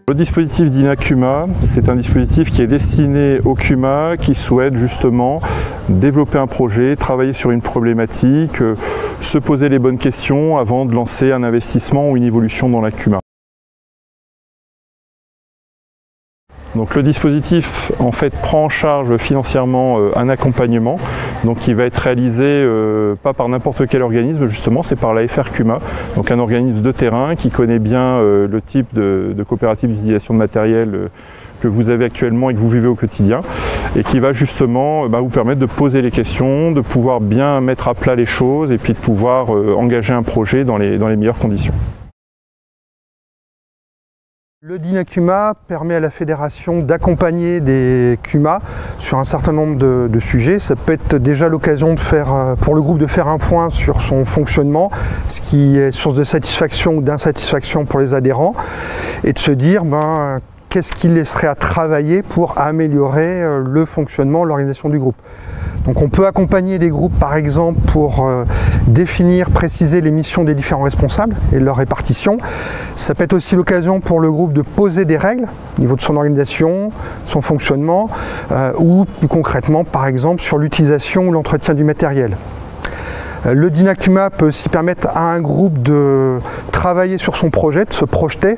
Le dispositif d'INACUMA, c'est un dispositif qui est destiné aux CUMA qui souhaitent justement développer un projet, travailler sur une problématique, se poser les bonnes questions avant de lancer un investissement ou une évolution dans la CUMA. Donc le dispositif en fait prend en charge financièrement un accompagnement donc qui va être réalisé pas par n'importe quel organisme justement, c'est par la FR-CUMA, donc un organisme de terrain qui connaît bien le type de coopérative d'utilisation de matériel que vous avez actuellement et que vous vivez au quotidien et qui va justement vous permettre de poser les questions, de pouvoir bien mettre à plat les choses et puis de pouvoir engager un projet dans les meilleures conditions. Le DINACUMA permet à la fédération d'accompagner des CUMA sur un certain nombre de sujets. Ça peut être déjà l'occasion de faire, pour le groupe de faire un point sur son fonctionnement, ce qui est source de satisfaction ou d'insatisfaction pour les adhérents, et de se dire qu'est-ce qu'il laisserait à travailler pour améliorer le fonctionnement, l'organisation du groupe. Donc on peut accompagner des groupes par exemple pour définir, préciser les missions des différents responsables et leur répartition. Ça peut être aussi l'occasion pour le groupe de poser des règles au niveau de son organisation, son fonctionnement ou plus concrètement par exemple sur l'utilisation ou l'entretien du matériel. Le DINACUMA peut aussi permettre à un groupe de travailler sur son projet, de se projeter,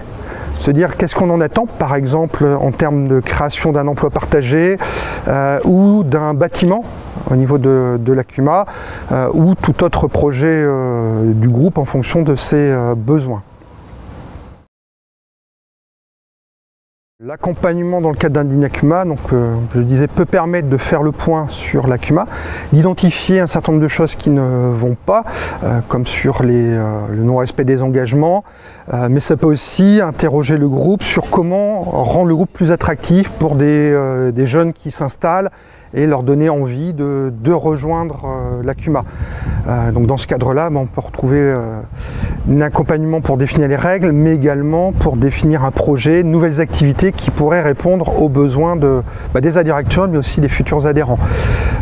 se dire qu'est-ce qu'on en attend, par exemple en termes de création d'un emploi partagé ou d'un bâtiment au niveau de la CUMA ou tout autre projet du groupe en fonction de ses besoins. L'accompagnement dans le cadre d'un DINACUMA, donc, je le disais, peut permettre de faire le point sur la CUMA, d'identifier un certain nombre de choses qui ne vont pas, comme sur le non-respect des engagements, mais ça peut aussi interroger le groupe sur comment rendre le groupe plus attractif pour des jeunes qui s'installent et leur donner envie de rejoindre la CUMA. Donc dans ce cadre-là, on peut retrouver un accompagnement pour définir les règles, mais également pour définir un projet, de nouvelles activités qui pourraient répondre aux besoins des adhérents actuels, mais aussi des futurs adhérents.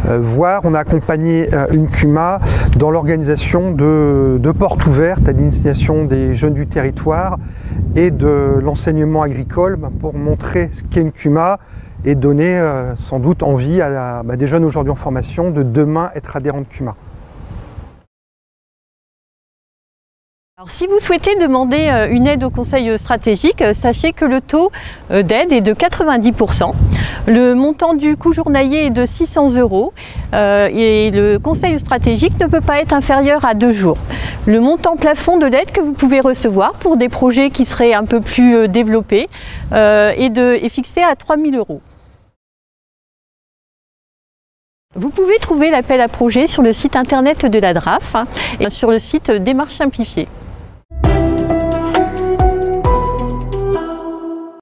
Voire, on a accompagné une CUMA dans l'organisation de portes ouvertes à l'initiation des jeunes du territoire et de l'enseignement agricole pour montrer ce qu'est une CUMA et donner sans doute envie à des jeunes aujourd'hui en formation de demain être adhérents de CUMA. Alors, si vous souhaitez demander une aide au conseil stratégique, sachez que le taux d'aide est de 90%. Le montant du coût journalier est de 600 € et le conseil stratégique ne peut pas être inférieur à 2 jours. Le montant plafond de l'aide que vous pouvez recevoir pour des projets qui seraient un peu plus développés est fixé à 3 000 €. Vous pouvez trouver l'appel à projet sur le site internet de la DRAF et sur le site Démarche simplifiée.